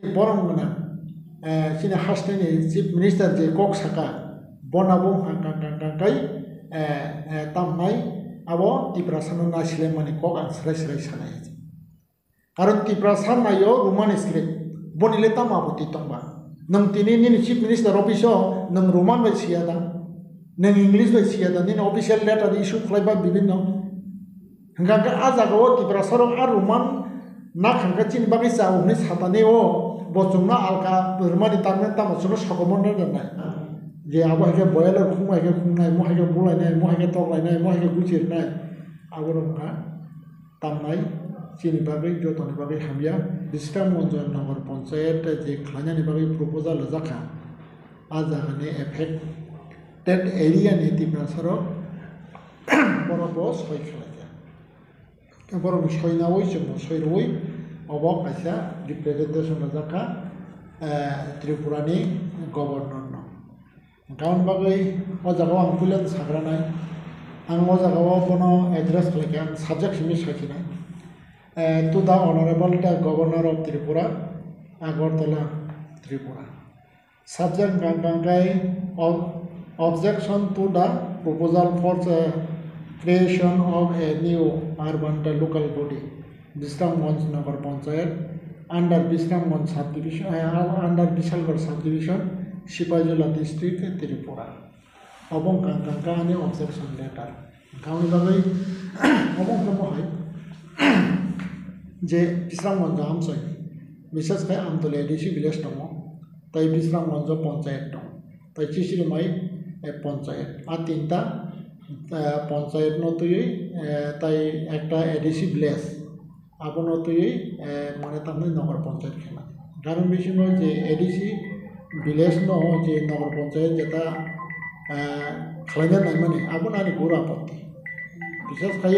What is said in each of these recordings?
Borong mana sini hasteni chief minister je kok saka bonabong hangkai tamnai abo tiprasan na silemani kok ang serai sanai karon tiprasan na yo ruman script bonile tama poti tongba nang tini ni chief minister office nang ruman ba siada nang english ba siada ni official letter issue khlaiba bibinno hangga aja go tiprasan ar ruman na khangka chin bagi sa umni satane o bocungna alka bermani tamen tam suno sakomon na je abo hake boiler khumai ke khumnai mo hake bulai nai mo hake toklai nai mo hake guchir nai abo ka tamnai chini bagi jotoni bagi hamya Bisram Monjon Nagar Panchayat je khlanya ni bagi proposal jaka aja ne effect that area ni tiprasaro boro boss hoi khlaya boro বিষয় না ওই বিষয় ওই অবাক আছে representation জাকা ত্রিপুরানি governor ন কারণ বাগৈ ও জায়গাও আং পুলেন সাগ্রা নাই আং ও জায়গাও কোনো এড্রেস লেখে আং সাবজেক্ট হিমি সাখি নাই to the honourable the governor of Tripura Agartala Tripura subject গাঙ্গাই objection to the proposal for creation of a new urban local body, Bisramganj Nagar Panchayat, under Bisramganj subdivision, under Bishalgarh subdivision, Sipajula district, Tripura. Obong Kankani objection letter. Kauni bagai obong kamohai. Je Bisramganj amsoi. Misas kai amtole disi village tomo. Tai Bisramganj Panchayat tomo. Tai Chisiri mai Panchayat. Atinta panchayat নতুই তাই একটা ADC village আপন নতুই মানে তামনি নগর পঞ্চায়েত খেলা কারণ বেশি নয় যে এডিসি ভিলেজ ন যে নগর পঞ্চায়েত যেটা খালাইনা নাই মানে আপন আনি গুরু আপত্তি বিশেষ খাই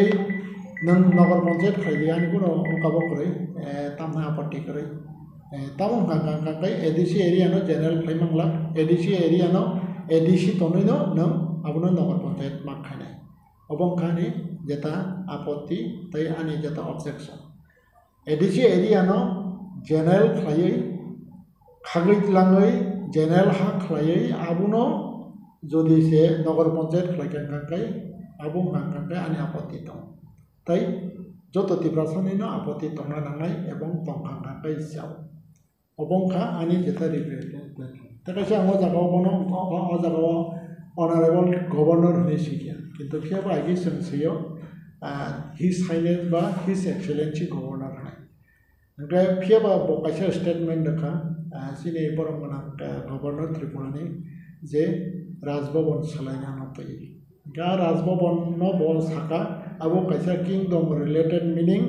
নগর পঞ্চায়েত খাইলে আনি কোনো উকাব করে তামনা আপত্তি করে তামন কাকাই এডিসি এরিয়া ন জেনারেল খাইমাংলা এডিসি এরিয়া ন এডিসি তনই ন আপনার নগর পঞ্চায়েত মাক খাই নাই অবংখানি যেটা আপত্তি তাই আনি যেটা অবজেকশন এডিসি এরিয়া ন জেনারেল খাইयै খাগৈলাঙै জেনারেল হা খাইयै আবুনো যদি সে নগর পঞ্চায়েত খাইকান কাঙ্কাই আবুং কাঙ্কাই আনি আপত্তি দं তাই যত তীব্রাসনি ন আপত্তি তংনা নাंनाय এবং তংখাং কাঙ্কাই যাও অবংখা আনি যেটা রিপ্রেজেন্টেটিভ তাকাইছে আম জাগাও বনো অ জাগাও Honorable Governor Hishikya, কিন্তু ফিয়াবা আগে সংসিও His Highness বা His Excellency Governor নাই ওটা ফিয়াবা বকাইছে স্টেটমেন্ট দেখা সিনে বরমনা গভর্নর ত্রিপুরানি যে রাজভবন সালাইনা নতই গা রাজভবন ন বল সাকা আবো কাইসা কিংডম রিলেটেড মিনিং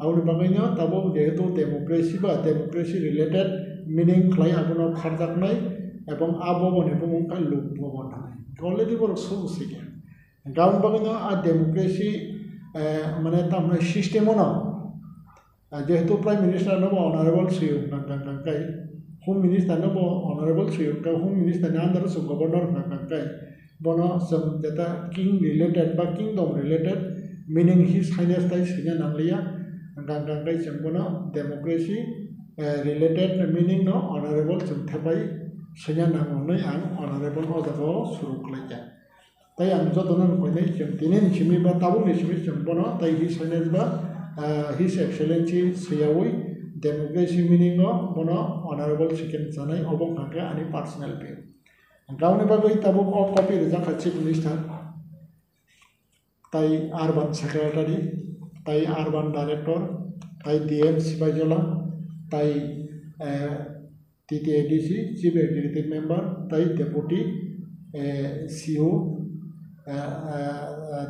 আউনি বাগাইনো তাবো যেহেতু ডেমোক্রেসি রিলেটেড মিনিং খাই আবনো খারজাকনাই এবং আববন এবং লোক ভবন হয় অলরেডি বড় সমস্যা গাউন বাগানো আর ডেমোক্রেসি মানে তার সিস্টেমও না যেহেতু প্রাইম মিনিস্টার নব অনারেবল শ্রী কাঙ্কাই হোম মিনিস্টার নব অনারেবল শ্রী হোম মিনিস্টার আন্দার গভর্নর কাঙ্কাই বন যেটা কিং রিলেটেড বা kingdom related meaning his highness তাই সিনে নাংলিয়া কাঙ্কাই বন ডেমোক্রেসি রিলেটেড মিনিং ন honourable থেপাই Senya nangonai ang honorable odago suruk laja. Tai ang jodonan koinai jeng tinin chimi ba tabung ni chimi jeng bono tai his highness ba his excellency siyawi democracy meaning bono honorable second sanai obong hangka ani personal view. Gauni bagoi tabuk of copy rejak chief minister tai urban secretary tai urban director tai DM Sipajola tai TTADC, Chief Executive Member, Tai Deputy CEO,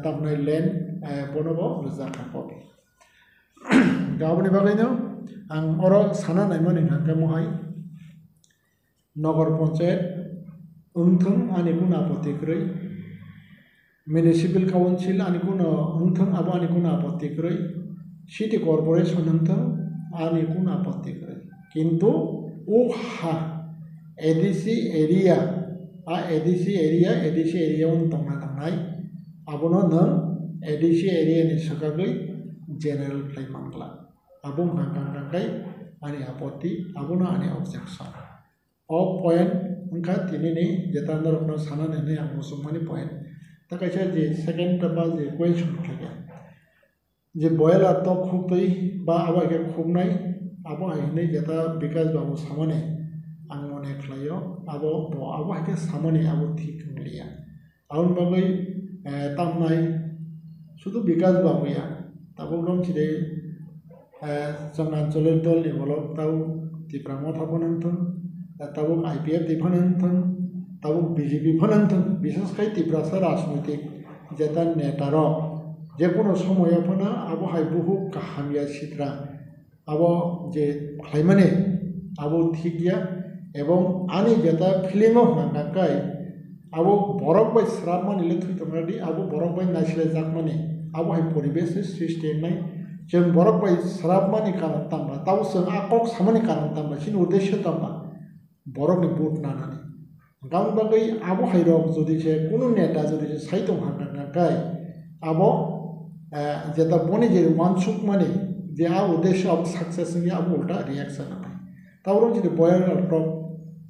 Tamnai Land, Bonobo, Rizaka Kopi. Gawani Bagino, ang oro sana naimon in Hankamuhai, Nogor Panchayat, Untung Anikuna Apothecary, Municipal Council Anikuna Untung Abu Anikuna Apothecary, City Corporation Untung Anikuna Apothecary. Kintu Uha ADC area un tongna tangnai abono nang ADC area ni sakagoi general play mangla abong hangkai ani apoti abono ani objection o point उनका तिनी जेतांदर अपना साना ने ang musumani point ta kaisa je second ba je question thake je boiler to khubtoi ba aba ke khubnai abo haine jeta bikas babu samane ang mone khlayo abo ke samane abo thik ngliya aun bagai tamnai শুধু বিকাশ বাবুয়া তাবো রং ছিদে জঙ্গাঞ্চলের দল develop তাও ত্রিপুরা থাপনান্থন তাবো IPF দিফানান্থন তাবো BJP ফানান্থন বিশেষ করে ত্রিপুরা রাজনৈতিক যেটা নেতার যে কোনো সময় ফোনা আবো হাই বহু কাহামিয়া সিদ্রা আবো যে খাইমানে আবো ঠিক গিয়া এবং আনি যেটা ফিল্মও নাকাই আবো বরক বাই স্রাব মানিলে থুই তোমরাদি আবো বরক বাই নাইসলে জাক মানে আবো হাই পরিবেশ সৃষ্টি নাই जों बरक बाय स्राब मानि कारण तांबा ताव जों आकक सामानि कारण तांबा सिन उद्देश्य तांबा बरकनि बुट नानानि गाव बागै आबो हाइरक जदि से कोनो नेता जदि से साइतो हांगाय आबो जेता बनि जे वानसुक माने जे आ उद्देश्य अब सक्सेस नि आबो उल्टा रिएक्शन नाय तावरो जदि बयर टक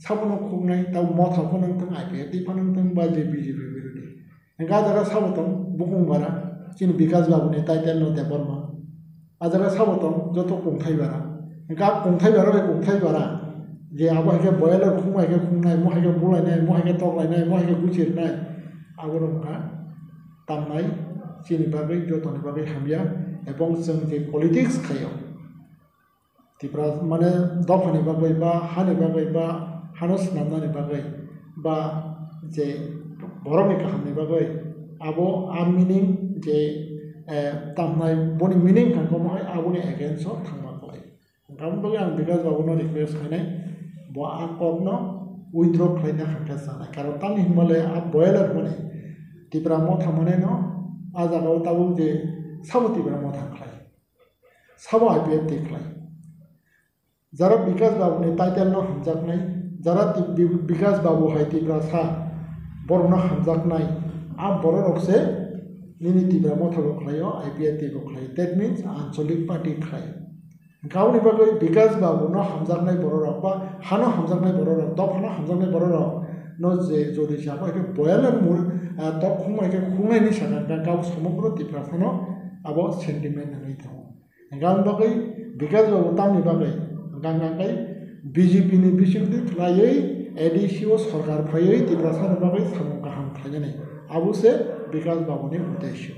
साबनो खुगनाय ताव मथा फनंतों आइपे दि फनंतों बा जे बीजेपी बिरोधी गा जागा साबतों बुकुंबारा चिन विकास बाबुनि टाइटेल नते बर्मा आजारा साबतों जतो कंथाइबारा गा कंथाइबारा जे आबो हाइके बयलार खुमाइके खुंनाय मोहाइके बुलायनाय मोहाइके तगलायनाय मोहाइके गुचिरनाय आगरमका तामनाय चिनि बागै जतनि बागै हामिया एबं जों जे पलिटिक्स खायो तिब्रा माने दफानि बागै बा हानि बागै बा हानस नामनानि बागै बा जे बरनि काहामनि बागै आबो आमिनिं जे तामनाय बनि मिनिं खांगमाय आबोनि एगेन्स्ट थांमाखलाय गामन बागै आं बिकास बाबुनो रिक्वेस्ट खायनाय ब आकबनो उइथड्र खायना खांखा जानाय कारण तानि हिमालय आ बयलार माने तिब्रा मथा माने न आ जागाव ताबो जे साबो तिब्रा मथा खाय साबो आइपिएफ देखलाय जरा विकास बाबुनि टाइटेल न हमजाकनाय जरा विकास बाबु हाय तिब्रा सा बरनो हमजाकनाय आ बरनकसे निनि तिब्रा मथा खायो आइपिएफ तिबो खाय दैट मीन्स आंचलिक पार्टी खाय गावनि बागै विकास बाबुनो हमजाकनाय बररक बा हानो हमजाकनाय बररक दफानो हमजाकनाय बररक न जे जदि साबो के बयालार मूल तक खुमायके खुंनायनि सागा गाव समग्र तिब्रा सानो आबो सेंटिमेंट नङै थाव गावनि बागै विकास बाबु तामनि बागै गांगांगाय बीजेपी नि बिसिंदि थलायै एडीसीओ सरकार फायै तिब्रा सानो बागै सामु गाहाम खायनानै आबुसे विकास बाबुनि उद्देश्य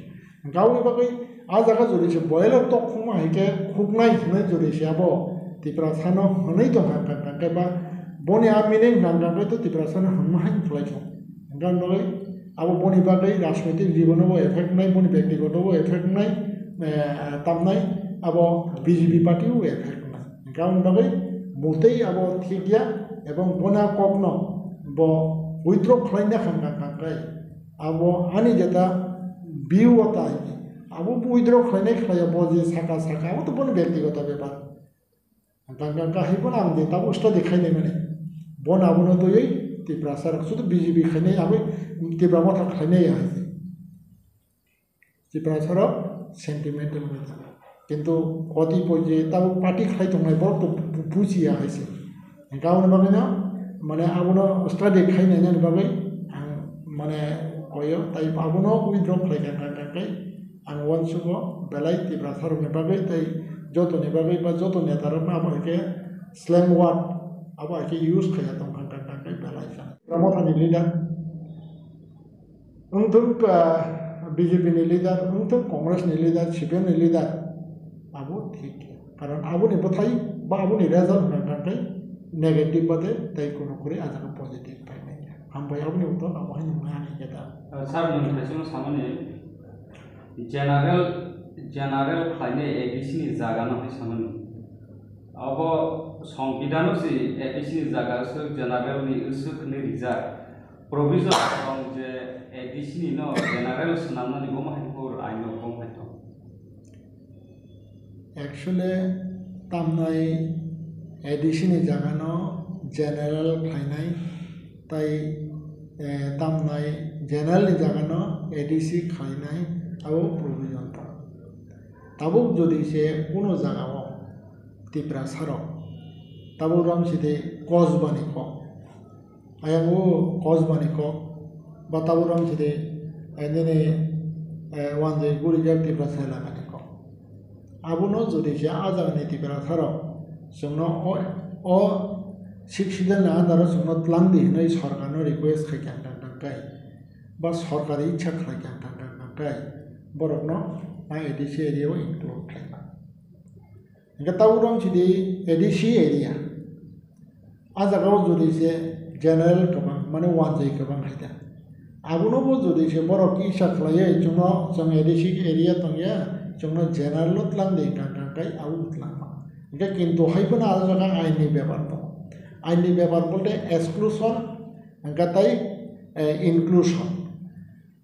गावनि बागै आ जागा जदि से बयलार तक खुमा हाइके खुगनाय हनै जदि से आबो तिब्रा सानो हनै दं हांगांगाय बा बनि आमिनिं नांगांगाय तो तिब्रा सानो हनमाहाय फलायथो गांगांगाय आबो बनि बागै राजनैतिक जीवनबो एफेक्ट नाय बनि व्यक्तिगतबो एफेक्ट नाय तामनाय आबो बीजेपी पार्टीबो एफेक्ट नाय गावनि बागै मोतै आबो ठीक गया एवं बना कखनो ब उइथड्र खालायना हांगांगाय आबो आनि जेता बिउ अता आबो उइथड्र खालायनाय खालाया बजे साका आबो तो बनि व्यक्तिगत बेपार गांगांगा हाइबो आं जे ताबो स्टडी खायनाय माने बन आबोनो दयै तिब्रा सार शुद्ध बीजेपी खायनाय आबो तिब्रा मथा खायनाय हाइसे तिब्रा सार सेंटिमेंटल मोजां किन्तु कतिपय जे ताबो पार्टी खाय दंनाय बर तो बुजिया हाइसे गावनि बागैनो माने आबोनो स्टडी खायनायनि बागै आं माने कयो ताइ आबोनो उइथड्र खालायगांगाय आं वानसुगो बेलाय तिब्रा सारनि बागै ताइ जतनि बागै बा जत नेतारनो आबो हाइके स्लें वार्ड आबो हाइके यूज खाया दं गांगांगाय बेलाय सा प्रमथानि लिडार उंथुं बीजेपी नि लिडार उंथुं कांग्रेस नि लिडार सीपीएम नि लिडार आबो ठीक कारण आबोनि बथाय बा आबोनि रिजल्ट गांगांगाय नेगेटिव बादे ताइ कोनो करे आजाका पॉजिटिव पाइनाय हामबाय आबोनि उतर आबो हाय नङा आनि गेदा सार नोंथांसिम सामाने जनरल खायने एडीसी नि जागा न सामाने अब संविधान से एडीसी नि जागा से जनरल नि उसखने रिजार्व प्रोविजन दं जे एडीसी नि न जनरल सुनामनानि गमाहायफोर आइन गमाहायथ एक्चुअली तामनाय एडीसी नि जागा न जनरल खायनाय ताइ तामनाय जनरल नि जागा न एडीसी खायनाय आबो प्रोविजन ताबो जदि से कोनो जागाव तिब्रा सारक taburam sidi kosbani ko ayamu kosbani ko ba taburam sidi nini wanje gurijar tibra selangani ko abuno jodi je ajagani tibra tharo sungno o শিক্ষিতের না দ্বারা সঙ্গে প্লান দিয়ে নাই সরকারের রিকোয়েস্ট খাইকান টাঙ্কাই বা সরকারি ইচ্ছা খাইকান টাঙ্কাই বরং না এডিসি এরিয়াও ইনক্লুড খাইবা ఇంకా তাউরং যদি এডিসি এরিয়া আ জায়গাও যদি যে জেনারেল গোबां মানে ওয়ান জাই गोबां খাইতা আগুনবো যদি যে বরক ইচ্ছা খাইয়ে जों এডিসি এরিয়া তংয়া जों জেনারেল প্লান দিয়ে টাঙ্কাই আউ প্লান ఇంకా কিন্তু হাইবনা আ জায়গা আইনি ব্যাপার দं আইনি ব্যাপার বলতে এক্সক্লুশন তাই ইনক্লুশন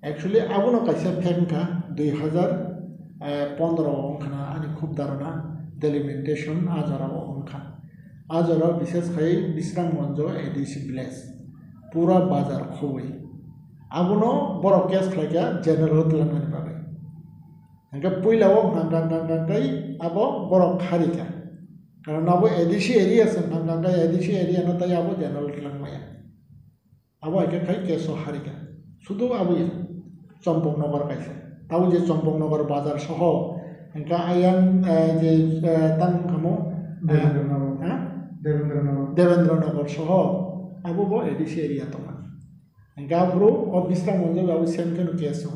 অ্যাকচুয়ালি আগুনো কাইসা ফেমকা 2015 অংখানা আনি খুব ধারণা ডেলিমিটেশন আজারাও অংখা আজারাও বিশেষ খাই বিশ্রামগঞ্জ এডিসি ভিলেজ পুরা বাজার খুবই আগুনো বড় কেস খাইকা জেনারেল তলাঙ্গানি পাবে এনকা পইলাও গাঙ্গাই আবো বড় খারিকা কারণ আবো এডিসি এরিয়া আছে গাঙ্গা এডিসি এরিয়া না তাই আবো জেনারেল তলাঙ্গায়া আবো একে খাই কেসো হারিকা শুধু আবো চম্পকনগর কাইছে তাও যে চম্পকনগর বাজার সহ এনকা আয়ান যে তাং খামো দেবেন্দ্রনগর সহ আবো বো এডিসি এরিয়া তোমা এনকা আবরো ও বিশ্রামগঞ্জ আবো সেমকেন কেসো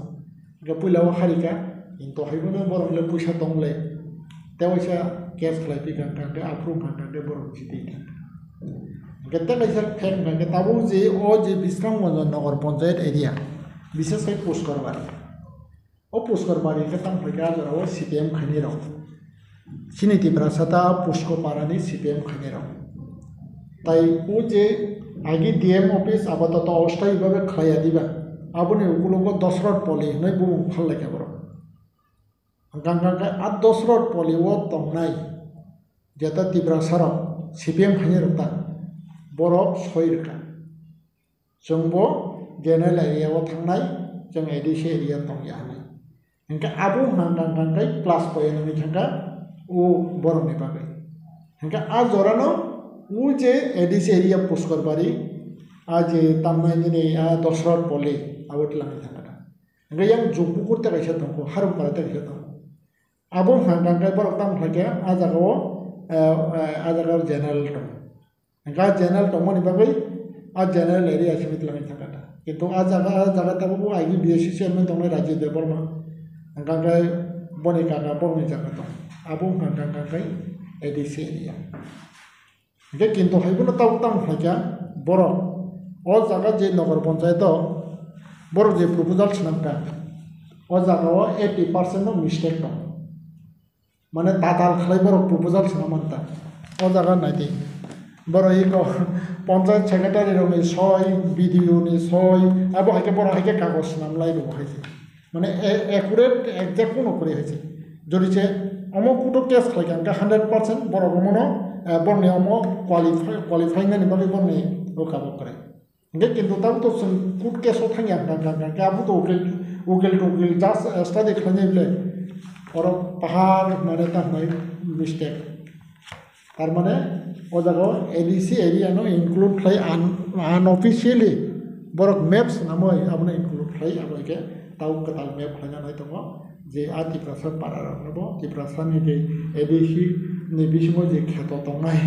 এনকা পইলাও হারিকা কিন্তু হাইবনো বড় হলে পয়সা দংলে তেওইসা কেস খাইপি গাঙ্গাকে আফ্রু গাঙ্গাকে বড় জিতে গেতে কাইসা ফেন গাঙ্গে তাবো যে ও যে বিশ্রামগঞ্জ নগর পঞ্চায়েত এরিয়া বিশেষ করে পুষ্করবাড়ি ও পুষ্করবাড়িকে তাম ফাইকা আজরাও সিপিএম খাইনি রাও সিনিতি ব্রাসাতা পুষ্করপাড়ানি সিপিএম খাইনি রাও তাই ও যে আগে ডিএম অফিস আপাতত অস্থায়ীভাবে খাইয়া দিবা আবনি ওগুলোক 10 রড পলি নয় বুম ভাল লাগে বড় গাঙ্গাকে 8-10 রড পলি ও তংনাই যেটা তিব্রাসার সিপিএম খাইনি রাও বরফ 6 রকা जोंबो জেনারেল এরিয়াও থাংনাই जों এডিসি এরিয়া তংয়া হানাই এনকা আবু হাঙ্গাঙ্গাই প্লাস পয়নানি থাকা ও বরমনি পাবে এনকা আ জরানো ও যে এডিসি এরিয়া পুষ্করবাড়ি আজ তামনাই দিনে 10 রড পলি আবটলানি থাকাটা এনকা ইয়াং জুপু করতে কাইসা দं হারুম পারাতে কাইসা দं আবু হাঙ্গাঙ্গাই বরফ তাম থাকে আ জায়গাও জেনারেল দं এনকা জেনারেল দंमोन बागै आ जनरल एरिया समिति लाइन थाकाटा किंतु आ जागा ताबो आइगि बीएससी चेयरमैन दं राजीव देवबर्मा गांगाय बनि काका बनि जागा दं आबो गांगाय एडिसि एरिया जे किंतु हाइबनो ताम फाइका बर ओ जागा जे नगर पंचायत बर जे प्रपोजाल सनामका ओ जागाव 80% मिस्टेक दं माने ताताल खालाय बर प्रपोजाल सनामanta ओ जागा नायदि बर इको पंचायत सेक्रेटारि रंनि 6 बिडिओ नि 6 आबो हाइके बर हाइके कागज नामलाय दं हाइसे माने एक्युरेट एक्जेक्ट कोन करे हाइसे जदिसे अमो कुटो केस खायगा 100% बर गमनो बरनि अमो क्वालिफाइंग नि बागै बरनि रोकाबो करे नगे किंतु ताबो तो कुट केसो थांया गांगा आबो तो उकिल जास्ट स्टडी खालामनायले और पहाड़ माने तानाय मिस्टेक तार माने ओ जागाव एडिसि एरिया नो इनक्लूड खाय अनअफिशियली बरक मैप्स नामै आबनो इनक्लूड खाय आबोके ताउ कताल मैप खायनानै दङ जे आ तिब्रासा पारारावनो तिब्रासानि जे एडिसि नि बिसिङाव जे खेत दंनाय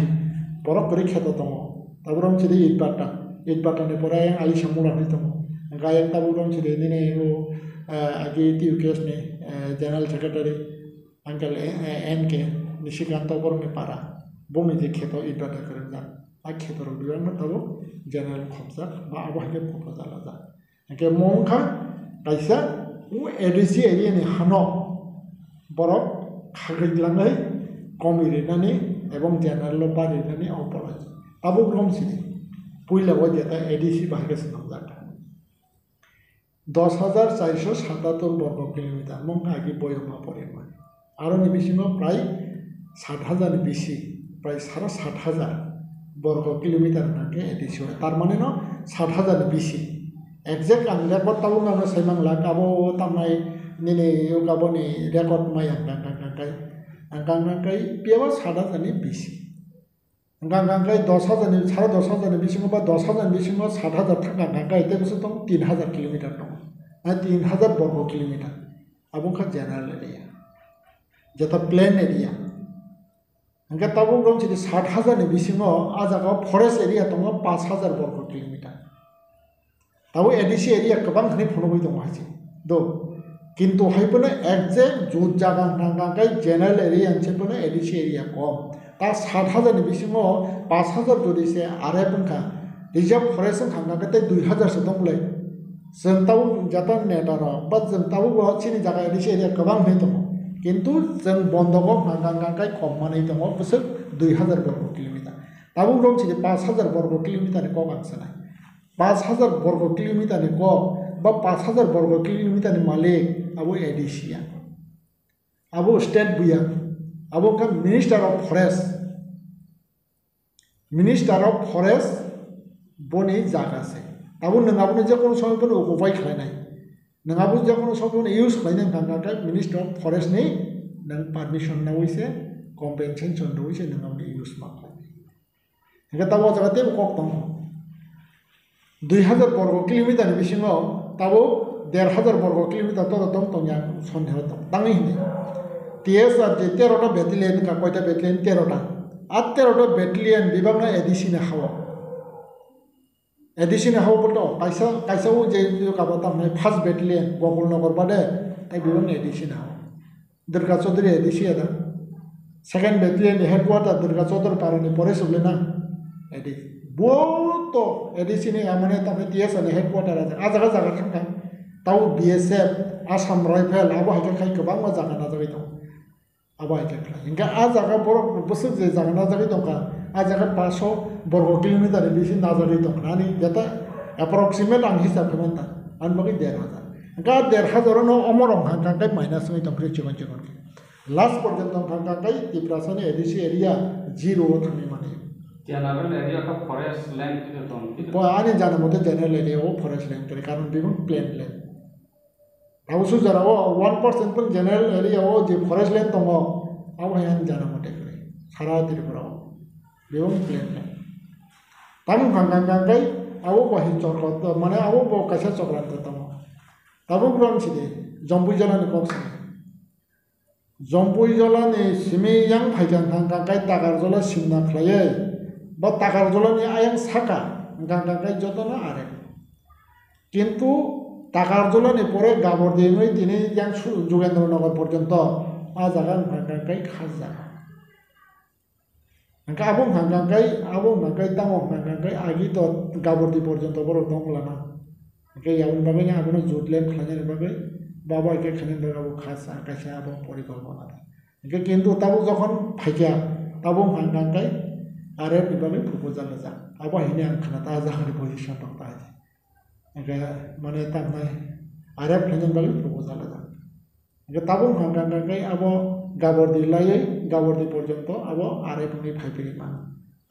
बरक करि खेत दङ ताबरम सिदि इटबाटानि पराय आलिसा मुलानि दङ गायक ताबरम सिदि दिनै आगे टिउकेस नि general secretary uncle N K Nishikant बरमनि पारा बमनि जे खेत इटबाटा करजा आ खेतर बिबांनो ताबो जनरल खबजा बा आबहाके प्रपोजाल जा एके मंखा कायसा उ एडिसि एरियानि हानो बरक खागैलाङै कमिरेनानि एवं जनरल बारिनानि अवपलाय आबो ग्रमसिनि पुइलाव जेता एडिसि बाहागोस नामजाटा 10,477 बर्ग किलोमीटर मंखा आगे बयमा परिमाण आरो निबिसिङाव प्राय 60,000 बेसि प्राय 60,000 बर्ग किलोमीटर नाके एडिसि तार माने न 60,000 बेसि एक्जेक्ट आं रेकर्ड ताबो नामना साइमां लाख आबो तामनाय निने गाबोनि रेकर्ड माय आं गांगांगाय बेयाव 60,000 बेसि गांगांगाय 10,000 10,500 बिसिङाव बा 10,000 बिसिङाव 7,000 थांगा गांगाय बेसो दं 3,000 किलोमीटर दं 3,000 वर्ग किलोमीटर आबुखा जनरल एरिया जेता प्लेन एरिया हंगा ताबु गम छिदि 60,000 बिसिङाव आ जागाव फरेस्ट एरिया दं 5,000 वर्ग किलोमीटर ताबु एडिसी एरिया गोबां खनि फनोबै दं हासि दो किन्तु हायपनो एक्जेक्ट जुद जागा गांगांगाय जनरल एरिया सेपनो एडिसी एरिया कम ता 60,000 बिसिङाव 5,000 जुदि से आरे बुंखा रिजर्व फरेस्ट खांगागते 2,000 सो दंलै जों ताबु जाता नेटार बा जों ताबु सिनि जागा एडिसी एरिया गोबां नै दं किन्तु जों बन्दगो गांगांगाय खम मानै दं बिसोर 2,000 वर्ग किलोमीटर ताबु रम छिदि 5,000 वर्ग किलोमीटर को गांसनाय 5,000 वर्ग किलोमीटर को बा 5,000 वर्ग किलोमीटर मालिक अब एडिसिया अब स्टेट बुया अब का मिनिस्टर ऑफ फरेस्ट बनी जागा से अब नङाबो जे कोनो समय पनि उपाय खालायनाय नङाबो जे कोनो समय पनि यूज खालायनाय गांगांगाय मिनिस्टर ऑफ फरेस्ट नि नों परमिशन नावैसे कम्पेन्सेशन नावैसे नङाबो यूज मा खालायनाय हेगा ताबो जागाते कक दं 2,000 वर्ग किलोमीटर बिसिङाव ताबो 1,500 वर्ग किलोमीटर तो दं तंया सन्देह दं तांगै हिने TSR जे 13टा बेटालियन का कयटा बेटालियन 13टा 13टा बेटालियन बिबांना एडिसिन हाव बोलतो कायसाव जे काबा तामनाय फर्स्ट बेटालियन गोकुलनगर बादे ताइ बिबां एडिसिन हाव दुर्गा चौधरी एडिसिया दा second battalion headquarter Durga Chowdhury पारनि परे सबलेना एडि बोतो एडिसिन आमाने तामे TSR हेडक्वार्टर आजागा जागा थांगा ताव BSF आसाम राइफल आबो हायके खाय गोबां मा जागा नाजाबाय दं आबो हायके खाय इनका आ जागा बर बोसोर जे जागा नाजाबाय दंका आ जागा 500 वर्ग किलोमीटर बिसि नाजाबाय दं नानि जाता एप्रोक्सिमेट आं हिसाब खालामता आन बागै 1,500 इनका 1,500 नो अमरं हांकाय माइनस नै दं चिकन लास्ट पर्यंत हांकाय तिप्रासानि एडिसी एरिया 0 थांनि माने जनरल एरिया का फॉरेस्ट लैंड तो आने जाना मते जनरल एरिया वो फॉरेस्ट लैंड करे कारण बिबं प्लेन लैंड आवसु जराव 1% पण जनरल एरिया वो जे फॉरेस्ट लैंड दङ आव हायान जाना मते करे सारा त्रिपुराव बिबं प्लेन लैंड ताम गांगांगाय आव बाहि चक्र माने आव ब कासा चक्रांत दङ ताबु ग्राम सिदि जम्बुई जलानि कक्स जम्बुई जलानि सिमेयां फाइजान गांगांगाय तागारजला सिमना खलायै बा तागारजलानि आयां साका गांगांगाय जतना आरे किन्तु तागारजलानि परे गाबरदिनै दिनै यां जुगेन्द्रनगर पर्यन्त आ जागा गांगांगाय खाजा अंका आबो गांगांगाय तामो गांगांगाय आगि तो गाबरदि पर्यन्त बर दंलाना अंका यावन बागै आबो जुटलेन खानानि बागै बाबा के खानानि बागै खासा कासा आबो परिकल्पना अंका किन्तु ताबो जखन फाइजा ताबो गांगांगाय आरे बिबागै प्रपोजाल जा आबो हिने आं खाना ता जाखानि पोजिशन दं ता अंका माने तामनाय आरे खानानि बागै प्रपोजाल जा अंका ताबो गांगांगाय आबो गाबरदि लायै गाबरदि पर्यन्त आबो आरे बुनि फाइफिरि मान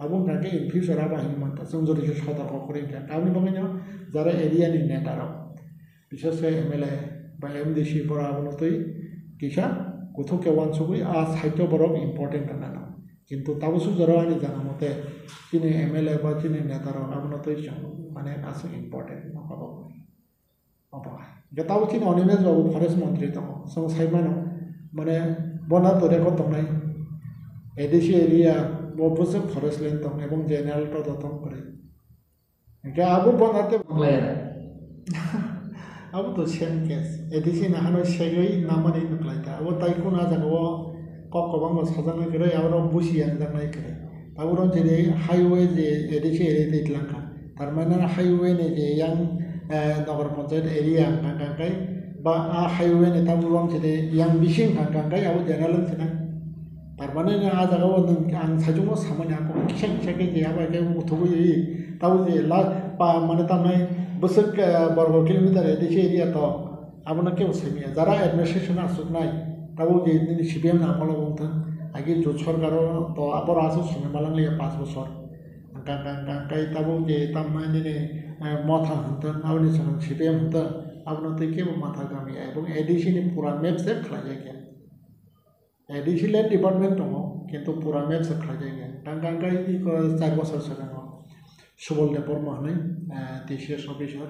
आबो गांगे इन फ्यूचर आबो हिने मानता जों जदि सतर्क करिंका गावनि बागैनो जारा एरियानि नेटाराव बिसेसके MLA बा MDC बरा आबोनतै किसा गथ' केवान सुगै आ साहित्य बरक इम्पोर्टेंट होनना किन्तु ताबुसु जरानि जाना मते चिनि MLA बा चिनि नेताराव आबोनतै माने आसु इम्पोर्टेंट नकाबो अबा गताव चिनि अनिमेश बाबु फरेस्ट मन्त्री दङ सं साइमानो माने बना तोरे को दंनाय एडिसी एरिया बबुसु फरेस्ट लैंड दं एवं जनरल तो दं करे इनका आबो बनाते प्लेयर अब तो सेम केस एडिसी ना हानो सेगै नामानि नुक्लायता अब ताइको ना जागो ककबां साजानाय करे आरो बुसियान जानाय करे आरो जेरै हाईवे जे एडिसी एरिया दैलांका तारमाने हाईवे ने जे यां नगर पंचायत एरिया गांगांगाय बा आ हाईवे ने ताबुरम जेरै यां बिसिं गांगांगाय आबो जनरल सिना तारमाने आ जागाव आं साजुङो सामान्य आको किसा के जे आबा के गथ'बै ताउ जे ला पा माने तानाय बोसोर वर्ग किलोमीटर एडिसी एरिया तो आबोना के उसैमिया जारा एडमिनिस्ट्रेशन आसुकनाय ताबो जे CPM ना आमल बंथों आगे जो सरकार तो आबर आसु समय मालांगलिया 5 बছর गांगांगाय ताबो जे तामनाय दिनै माथा हंथों आबनि सं CPM हंथों आबनो तै के माथा गामिया एवं एडिसी नि पूरा मैप से खलाय गया एडिसी लैंड डिपार्टमेंट दङ किन्तु पूरा मैप से खलाय गया गांगांगाई 4 बছর सिगाङाव सुबलदेव बर्मा होननाय TCS अफिसार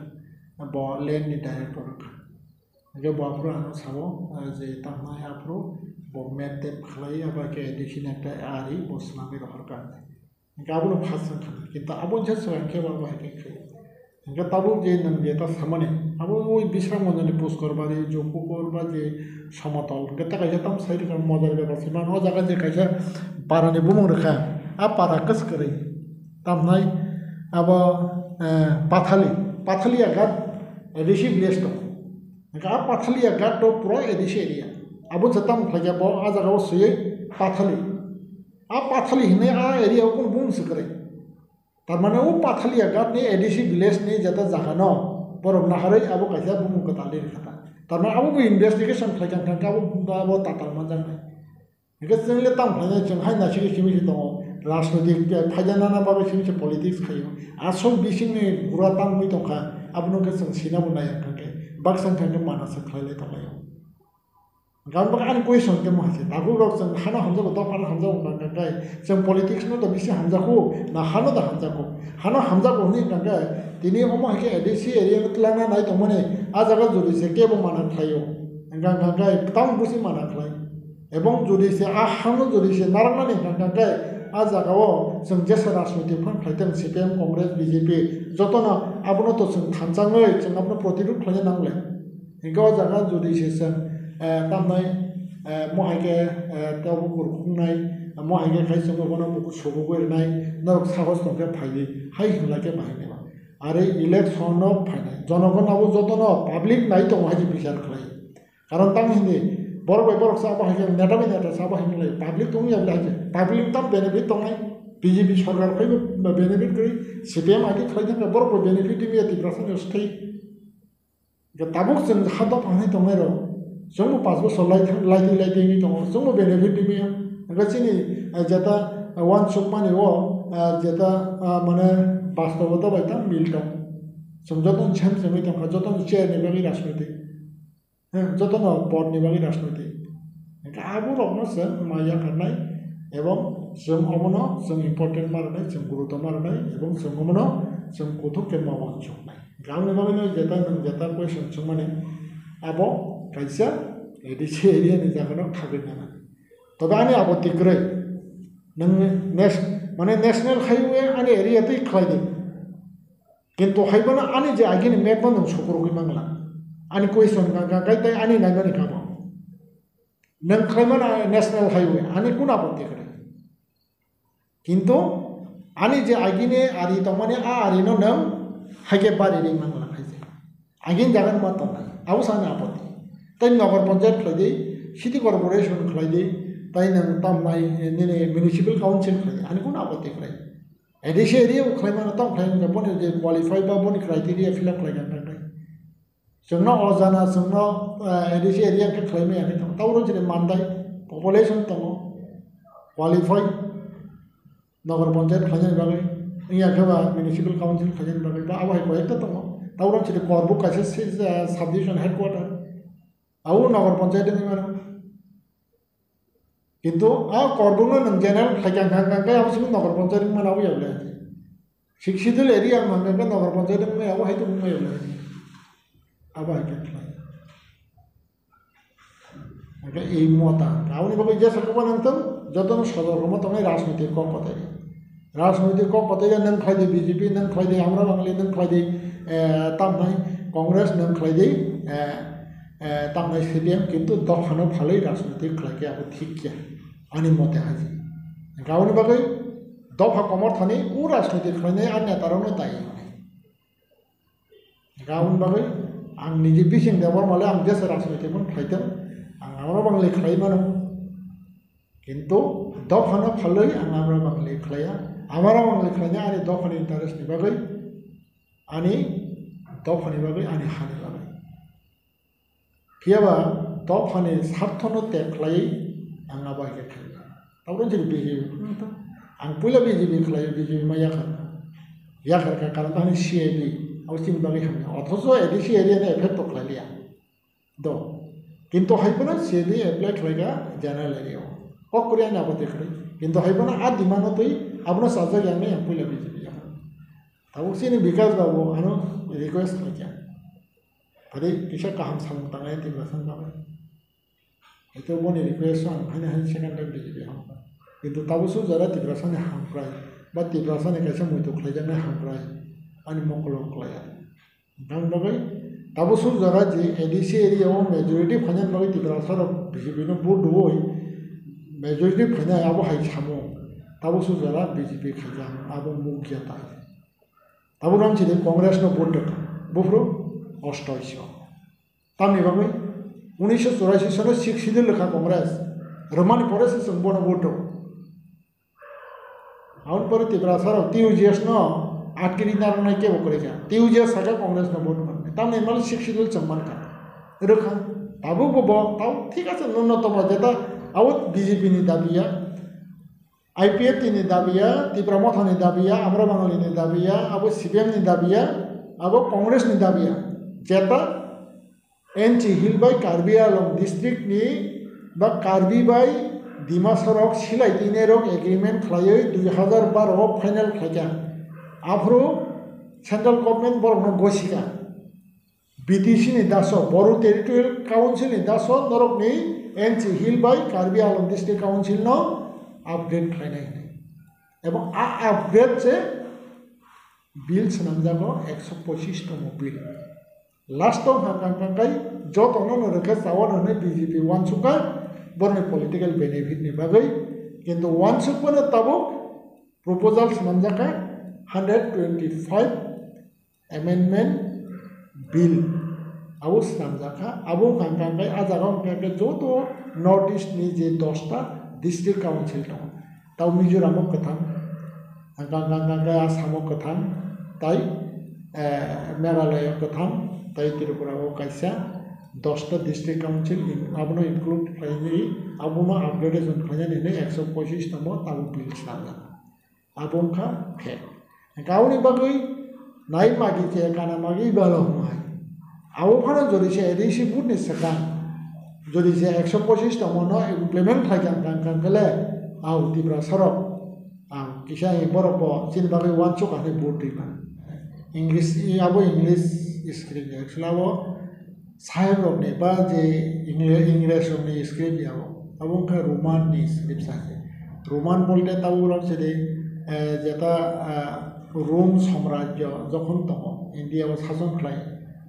ब लेन्डनि डाइरेक्टर ओंखाय बआफ्रो आं साबो जे तामनाय आफ्रो ब मेप टेप खालाय आबाके एडिशन एकटा आरि बसनाबे रहरका ओंखाय आबोनो फास खाना किन्तु आबोनसे सिगांखे बाबा हेके खाय ओंखाय ताबो जे नों जे ता सामाने आबो ओइ बिश्रामगंजनि पुष्करबारि जौपुकुर बा जे समतल ओंखाय ता कायसा ताम साइड का मजार बेबासि मान हो जागा जे कायसा बारानि बुमुं रेखा आ पारा कसकरै तामनाय आबो पाथालिया गाट एडिसी विलेज दं ओंखाय आ पाथालिया गाट दं पुरा एडिसी एरिया आबो जताम खायजा ब आ जागाव सुयै पाथाली आ पाथाली हिने आ एरिया कोन बुंसकरै तारमाने ओ पाथालिया गाट नि एडिसी विलेज नि जता जागा न बरफ नाहारै आबो कायसा बुमुं कतालि रेखा तारमाने आबो इन्वेस्टिगेशन खायजां खांका आबो ताताल मानजांनाय ओंखाय जोंले ताम खायनाय जों हायना सिगि सिगि दङ राजनैतिक फायजाना बाबा सिगि पलिटिक्स खायो आसल बिसिंनि गुरा तामनि दंखा आबनो के जों सिना बुनाय खांके बाक्सां खांके मानास खायले दंलाय गांबा आन क्वेश्चन के मासे दाबो रक जों हाना हमजाबो दफाना हमजाबो नांगाय जों पलिटिक्स न द बिसि हमजाखौ ना हानो दा हमजाखौ नि नांगाय दिनै अमा हेके एडिसी एरिया तलाना नाय दंमोने आ जागा जुदि से केबो माना खायो गांगाय ताम बुसि माना खाय एवं जुदि से आ हानो जुदि से नारांनानै गांगाय आ जागाव जों जेसा राजनीति फन खायदों CPM कांग्रेस BJP जतना आबनो तो जों थांजाङै जों आबनो प्रतिरोध खालामनो नांले हिगाव जागा जुदि से जों तामनाय महायके ताबो गुरखुंनाय महायके खायसे मगनो बुकु सबुगोरनाय नरक साहस दंके फायि हाय हिलाके बाहायनाय आरो इलेक्शन फायनाय जनगणाबो जतन पाब्लिक नाय दं हाय बिचार खालाय कारण तां हिंदी बरक साबा हाय नेटाबि नेटा साबा हिंलाय पाब्लिक दं याबला हाय पाब्लिक ताम बेनिफिट दंनाय BJP सरकार फैबो बेनिफिट गई CPM आदि खालायदों बरक बेनिफिट दिमे 80% स्टे ताबुक जों हादा फांनाय दंनाय र जोंबो 5 बोसोर लाइटिंनि दङ जोंबो बेनिफिट दिमे गासिनि जेता वान शप माने ओ जेता माने बास्तवता बायता मिल दं जों जतन छाम जमै दं जतन चेयरनि बागै राजनीति जतन पदनि बागै राजनीति आबो रमस माया करनाय एवं जों अमनो जों इम्पोर्टेन्ट मारनाय जों गुरुत्व मारनाय एवं जों अमनो जों गथ' के मावन संनाय गावनि बागैनो जेता नों जेता क्वेश्चन जों माने आबो कायसा एडिसी एरियानि जागानाव थागोन ना तबे आनि आपत्ति गरै नों माने नेशनल हाईवे आनि एरिया दै खायदों किन्तु हायबाना आनि जे आगिनि मेप नों सफरगै मांला आनि क्वेश्चन गायताय आनि नायबानि खाबो नों खायमाना नेशनल हाईवे आनि कोन आपत्ति गरै किन्तु आनि जे आगिनि आरि दंमाने आ आरिनो नों हायके बारि दै मांला खायसे आगिन जागोन मा दंनाय आबो सानि आपत्ति तै नगर पंचायत खायदै सिटी कर्पोरेशन खायदै तै नों तामनाय निने म्युनिसिपल काउन्सिल खायदै आनि कोन आपत्ति गरै एडिसी एरिया खायमाना ताम खायनो बने जे क्वालिफाई बा बनि क्राइटेरिया फिलअप खायगोन नाथाय जोंना अजाना जोंना एडिसी एरिया के खायमै आखै दं तावरो जेरै मानदाय पपुलेशन दङ क्वालिफाई नगर पंचायत खायनो बागै इया गबा म्युनिसिपल काउन्सिल खायनो बागै बा आबाय कयेक्टा दङ तावरो जेरै करबुक कासे सब डिविजन हेडक्वार्टर आउ नगर पंचायत नि मानो किन्तु आ करबुनो नों जेनेल खायगां गांगांगाय आबो नगर पंचायत नि मानाव यावले शिक्षित एरिया मानबे नगर पंचायत नि आबो हायतो बुंनो यावले आबा हायके खाय ओके ए मता गावनि बागै जे सरकबा नंतम जतन सदरगम तंगाय राजनीति क पताय नों खायदे BJP नों खायदे हमरा बांगलि नों खायदे तामनाय कांग्रेस नों खायदे तामनाय CPM किन्तु दफानो फालै राजनीति खायके आबो ठीक किया आनि मते हाजि गावनि बागै दफा कमर थानि उ राजनीति खायनाय आ नेतारावनो दाय गावनि बागै आं निजे बिसिं देवर माले आं जेसा राजनीति मन खायदों आं हमरा बांगलि खायमानो किन्तु दफानो फालै आं हमरा बांगलि खाया हमरा बांगलि खायनाय आनि दफानि इन्टारेस्टनि बागै आनि दफानि बागै आनि हानि बागै कियाबा दफानि सार्थनो तेख्लाय आं आबायके खायो तावरो जेरै BJP आं पहिला BJP खालायो BJP मा याखारका कारण आनि CIB आवसिन बागै हामना अथस एडिसी एरियानि एफेक्ट खालायलिया द किन्तु हायबोना CIB एप्लाइ खालायगा जेनेरेल एरियाव ककरियानि आपत्ति खालाय কিন্তু হাইবনা আর দিমানতই আপনার সাজা জানে পয়লা বিজেপি তাবো সিনি বিকাশ বাবু আনো রিকোয়েস্ট খাইয়া ভারে কিসা কাহাম সামং তাঙাই তিব্রাসান বাবা itu boni request an hanya hanya second time BJP ham কিন্তু তাবসু যারা তিব্রাসানে হামপ্রায় বা তিব্রাসানে কাছে মইতো খাইজানে হামপ্রায় ani mokolo klaya bang bagai tabusu jara je ADC area o majority phanyan bagai tibrasar BJP no board hoi majority phanya abo hai chamo tabusu jara BJP khajam abo mukya ta taburam chile congress no board ta bufro অষ্টআশি তামি বাবাই 1984 সালে শিখ সিদিল লেখা কংগ্রেস রমানি পরে সে সম্পূর্ণ vote আউন পরে তিব্রাসার টিউজিএস ন আটকিরি নারনাই কে বকরে যা টিউজিএস সাকা কংগ্রেস ন ভোট মানে তামনে মাল শিখ সিদিল সম্মান কা রখান তাবু বব তাও ঠিক আছে ন্যূনতম যেটা আউট বিজেপি নি দাবিয়া আইপিএফ নি দাবিয়া তিব্রামথ নি দাবিয়া আমরা বাঙালি নি দাবিয়া আবু সিপিএম নি দাবিয়া আবু কংগ্রেস নি দাবিয়া যেটা एनची हिल बाई कार्बी आलम डिस्ट्रिक्ट नि बा कार्बी बाई डिमासारक सिलाइटिने रक एग्रीमेंट खालायै 2012 फाइनल खायजा आफ्रो सेंट्रल गवर्नमेंट बरनो गसिका बीटीसी नि दासो बरो टेरिटोरियल काउंसिल नि दासो नरक नि एनची हिल बाई कार्बी आलम डिस्ट्रिक्ट काउंसिल नो अपडेट खायनाय एवं आ अपडेट से बिल सनामजागो 125 तम बिल लास्ट हांगांगांगाई जत अननो रखे सावन हने बीजेपी वानसुका बरने पॉलिटिकल बेनिफिट नि बागै किंतु वानसुकने ताबो प्रपोजल सनामजाका 125 अमेंडमेंट बिल आबो सनामजाका आबो हांगांगाई आजागाव के जत नॉर्थ ईस्ट नि जे 10टा डिस्ट्रिक्ट काउंसिल दं ताव मिजोरामो कथां हांगांगांगाई आसामो कथां ताई मेघालय कथां ताई त्रिपुरा को कैसा 10टा डिस्ट्रिक्ट काउंसिल आपनो इंक्लूड खाइनि आबुमा अपग्रेडेशन खाइनि ने 125 नम्बर ताबु बिल साला आबुखा फे गाउनि बागै नाइ मागि के काना मागि बालो माय आबु फाना जरिसे एडिसि बुटनि सका जरिसे 125 नम्बर न इमप्लिमेंट खाइगां कांकांगले आउ तिब्रा सरक आ किसा बरब चिन बागै वानसो काने बोर्ड दिबा इंग्लिश आबु इंग्लिश स्क्रिप्ट एक्चुअली वो साहेब रोकने बाद जे इंग्लिश रोकने स्क्रिप्ट यावो अब उनका रोमान नी स्क्रिप्ट साथे रोमान बोलते तब वो लोग चले जैसा रोम साम्राज्य जखन तक इंडिया वो शासन खलाई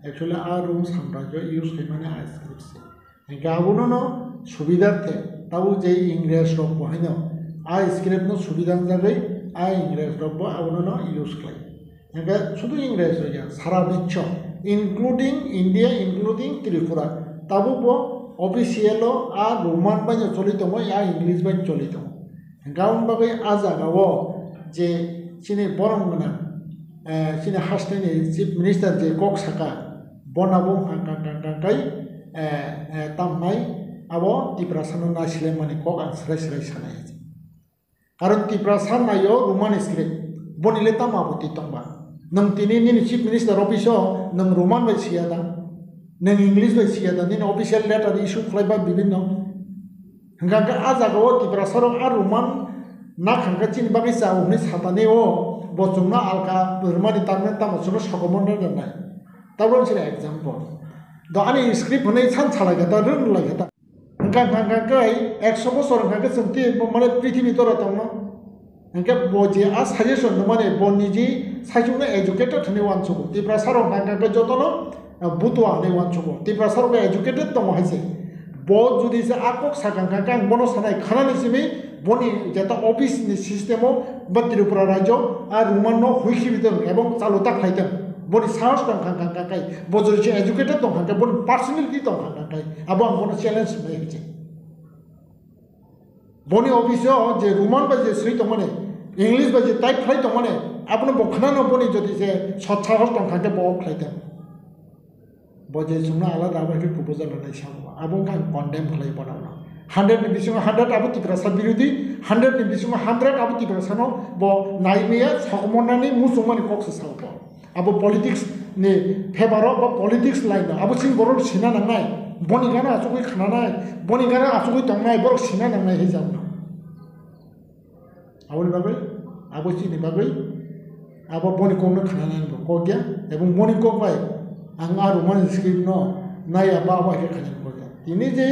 एक्चुअली आ रोम साम्राज्य यूज करने माने आ स्क्रिप्ट से इनका अब उन्होंने सुविधा थे तब जे इंग्लिश रोक बहाई ना आ स्क्रिप्ट नो सुविधा जगह आ इंग्लिश रोक बो अब उन्होंने यूज खलाई इनका शुद्ध इंग्लिश हो जा सारा विश्व इंक्लूडिंग इंडिया इंक्लूडिंग त्रिपुरा तब वो ऑफिशियलो आ रोमान बाय चलित मो या इंग्लिश बाय चलित मो गाउन बागै आजागावो जे सिने बरंगना सिने हास्टेनि चीफ मिनिस्टर जे कक साका बनाबो हांगांगांगांगाय तामनाय आबो तिब्रासानो नासिले माने कक आंस्राय स्राय सानाय कारण तिब्रासा नायो रोमान स्क्रिप्ट बनिले तामाबोति तंबा नंग तिनी नि चीफ मिनिस्टर ऑफिस नंग रोमान बाय सियादा नंग इंग्लिश बाय सियादा नि ऑफिशियल लेटर इशू खालायबा बिभिन्न हंगा आजागाव तिब्रासारो आ रोमान ना खांगा चिन बागै जावनि साताने ओ बचुंना आलका बोरमानि तारमेन तामसुनो सकमन दनाय ताबो से एग्जांपल द आनि स्क्रिप्ट होनै सान सालायगता रों लायगता हंगा गै 100 बছর हंगा जोंति माने पृथ्वी तोरा तंनो हंगा बजे आ सजेशन माने बनिजी साइजुनो एजुकेटेड हने वानसुको तिब्रासारो हंगा जतनो बुतवा हने वानसुको तिब्रासारो एजुकेटेड दङ हाइसे ब जुदि से आकक सागांगा गां बनो सानाय खानानि सिमि बनि जेता ऑफिस नि सिस्टेमो त्रिपुरा राज्य आ रोमानो हुइखिबिदों एवं चालुता खायदों बनि साहस दं खांगा गाय बजरिसे एजुकेटेड दं खांगा बनि पर्सनालिटी दं खांगा गाय आबो आं बनो चैलेंज होइছে बनि ऑफिसो जे रोमान बाजे सै तो माने इंग्लिश बाजे टाइप खाय तो माने आपनो बखनानो बनि जदि से सत्साहस दं खांगा ब खायदों बजे सुना आलादा बायदि प्रपोजल होनाय सामो आबो गां कन्डेम खालाय बनावना 100 नि बिसिङाव 100 आबो तिब्रासा बिरोधी 100 नि बिसिङाव 100 आबो तिब्रासानो ब नायमेया सकमनानि मुसुमानि कक्स सावबो आबो पॉलिटिक्स नि फेभार बा पॉलिटिक्स लाइन आबो सिं बरल सिना नांनाय बनिगाना आसुगै खानानाय बनिगाना आसुगै तंनाय बर सिना नांनाय हे जावना aboni bagai abo chini bagai abo boni kong no khana nan ko gya ebong boni kong bai ang Roman script no naya ba ke khana ko gya ini je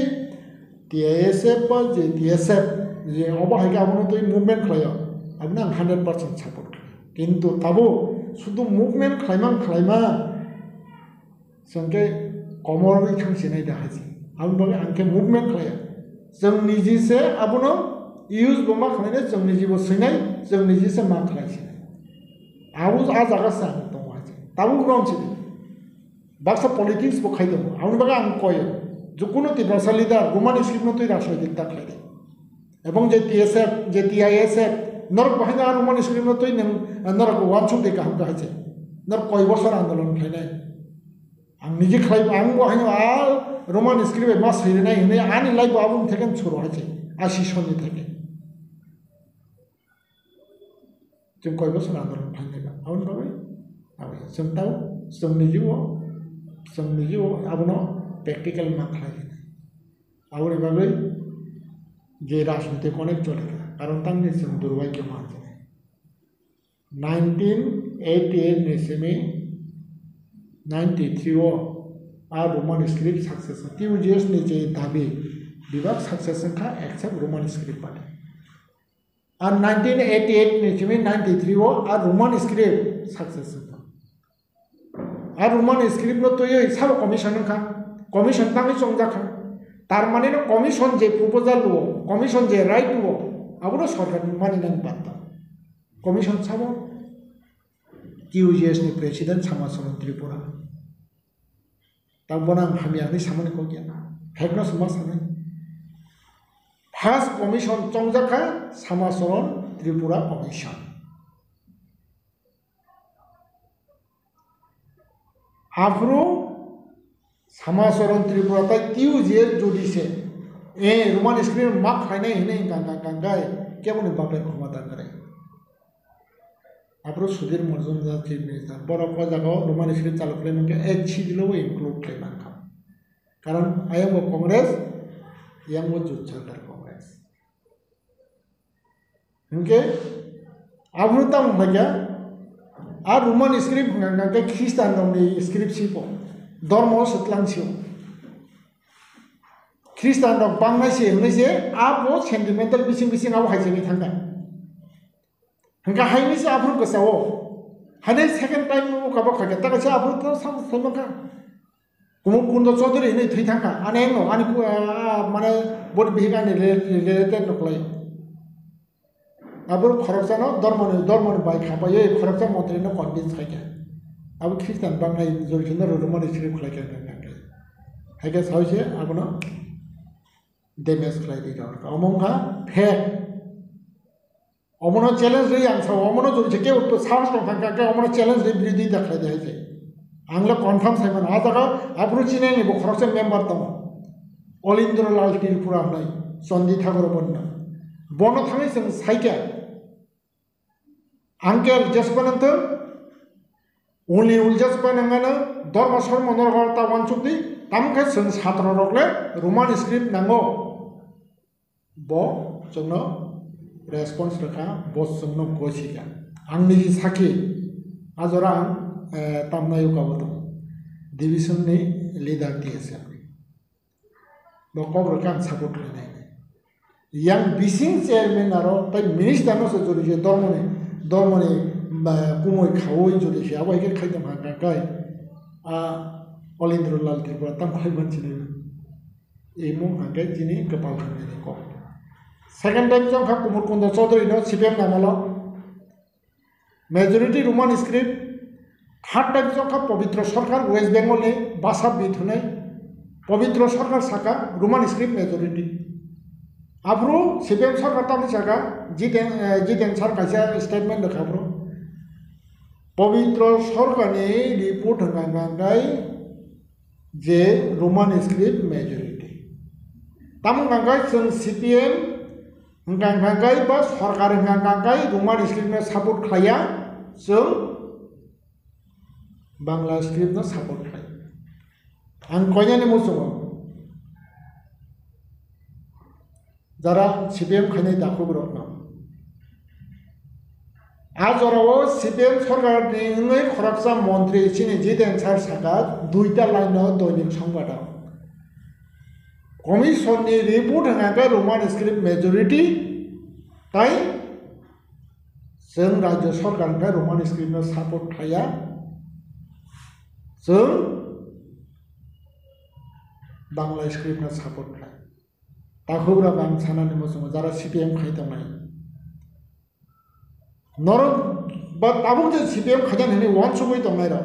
TSF ba je TSF je oba hake abono to movement khlayo abna 100% support কিন্তু তাবো শুধু movement Khaimah जोंके कमरनि खांसिनाय दाहाजि आं बगे आंके movement खाया जोंनि जिसे आबुनो use बमा खालायनो जोंनि जिबो सैनाय जोंनि जिसे मा खालायसिनाय आबु आ जागासा दङ आजि ताबु ग्राउन्डसि बाक्सा पलिटिक्स बो खायदो आं बगे आं कयो जुकुनो तिब्रासा लिडार रोमान स्क्रिप्टनो तै राजनैतिकता खायदो এবং যে TSF যে TISF नरक बाहायना रोमान स्क्रिप्टनो तै नरक वानसुक दे गाहाम गाहायसे नरक कय बছर आन्दोलन खायनाय आं निजे खालाय आं बाहायनो आ रोमान स्क्रिप्ट मा सैनाय होने आनि लाइफ आबुं थेकेन सुरु हायसे 80 सननि थेके जों कय बছर आन्दोलन खायनायबा आउन बाबाय आबै जों ताव जोंनि जिउआव आबुनो प्रेक्टिकल मा खालाय आउनि बागै जे राजनीतिक अनेक चले कारण तांनि जों दुर्भाग्य मा 1988 नि सेमे 93 o a Roman script success TUGS ni je dabi bibak success ka accept Roman script pade and 1988 ni chimi 93 o a Roman script success a Roman script no to ye sab commission ka commission tangi chongja ka tar mane no commission je proposal lo commission je right lo abuno sarkar mani nan patta commission sabo TUGS ni president Samasoron Tripura. Tang bonang hamia ni samane ko gya. Hekno samasane. First commission chongjaka Samasoron Tripura commission. Afro Samasoron Tripura ta TUGS judise Roman script mak khaine hine gangai kemone bape khomata kare. Apro Sudhir Majumdar chief minister boro ko jagao Roman script চালু করে নকে এক ছিদিলো include করে না কারণ IM Congress yam jute সরকার কংগ্রেস ইনকে আবরুতাম ভাইয়া আর Roman script নাকে খ্রিস্টান দংনি script সিপো ধর্ম সতলাংসিও খ্রিস্টাन दं बांनायसे होनैसे आबो सेन्टिमेन्टेल बिसिं आबो हाइजेनि थांगा हंका हाइनिसे आफुर गोसाओ हाने सेकेन्ड टाइम मुकाबो खागे ताकासे आफुर तो सामका कुमुर कुंद चौधरी नै थै थांगा आने नो आनि माने बड बिगानि रिलेटेड नकलाय आबुर खरकजानो धर्मनि बाय खाबायै खरकजा मन्त्रिनो कन्भिन्स खागे आबो ख्रिस्टान बांनाय जरिखिनो रोमान स्क्रिप्ट खालायगे हागे सावसे आबनो डेमेज खालायदि दर अमंगा फेक अमनो चैलेंज रे आं साव अमनो जरि के उत साहस दं थांगा अमनो चैलेंज रे बिदि देखाय दे हायसे आंला कन्फार्म साइमन आ जागा आबुर चिनेनि बो खरकसे मेम्बार दं अलिन्द्र लाल त्रिपुरा होननाय चन्दी ठाकुर बन्ना बन थाङै जों साइके आंकेल जसपनन्त उलि उलजसपनंगानो धर्म सर्म नरगता वानसुक्ति तामखे जों छात्र रगले रोमान स्क्रिप्ट नांगौ बो जोंनो रेसपन्स रखा बस जोंनो गसिगा आंनि साखि आजरा तामनाय गावदो डिविजननि लिडार टीएसएफ बकब रखा सपोर्ट खालामनाय yang bising chairman aro tai minister no se jori je dormoni kumoi khawoi jori se abo eke khaidam ha kai a olindro lal tripura tam khai banchine ei mo ha kai jini kapal khane ko second time jong kha kumur kundo chaudhary no cpm namalo majority roman script third time jong kha pavitra sarkar west bengal ni basa bithunai pavitra sarkar saka roman script majority आब्रो CPM सरकार तामनि जागा Jiten Sarkar statement देखाब्रो पवित्र सरकारनि report हंगांगाय जे Roman script majority तामगांगाय जों सीपीएम हंगांगाय बा सरकार हंगांगाय रोमान स्क्रिप्ट ने सपोर्ट खाया जों बांग्ला स्क्रिप्ट ने सपोर्ट खाया आं कयनानि मोसो যারা সিপিএম খাইনাই দাখো বরক না আজরাও সিপিএম সরকারনি ইংই খরকসা মন্ত্রী চিনি জিতেন স্যার সাকা 2টা লাইন দৈনিক সংবাদ কমিশননি রিপোর্ট হাঙ্গাকে রোমান স্ক্রিপ্ট মেজরিটি তাই जों राज्य सरकारनिफ्राय रमान स्क्रिप्टनो सापर्ट थाया जों बांला स्क्रिप्टनो सापर्ट थाया दाखौब्राबो आं सानानै मोजां जारा सिपिएम खायदोंनाय नरम बा दाबो जे सिपिएम खायदोंनाय वान सबै दंनाय र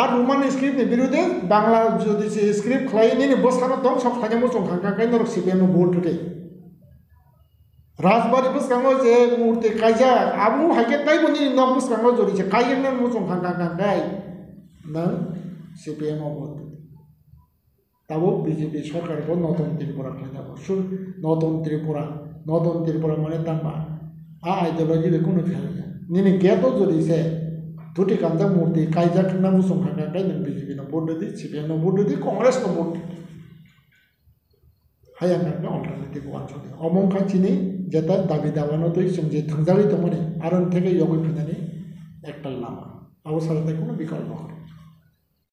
আর রোমান স্ক্রিপ্টनि বিরুদ্ধে বাংলা যদি স্ক্রিপ্ট খালাইনি বসানো দं सब खायनो मोजां खांखाय नर सिपिएम भोट होदे राजबारी बसकांगो जे मूर्ति कायजा आबु हाइके ताइबनि न बसकांगो जरिसे कायगेन मुसुं खांखाय नों सिपिएम भोट ताबो बीजेपी सरकार को नतन त्रिपुरा खालामो नतन त्रिपुरा माने तामा आ आइडियोलॉजी बेखौनो खालामो निनि गेटो जरिसे धुति कांदा मूर्ति कायजा खाना मुसुं खांखाय नों बीजेपी न भोट दि सिपिएम न भोट दि कांग्रेस न भोट हायांगानो अल्टारनेटिभ वान सदे अमं खान्थिनि जेता दाबि दावानो तो जों जे थंजारि दंमोन आरो थेके यगै फैनानै एकटाल नामा आव सारथाय कोनो बिकल्प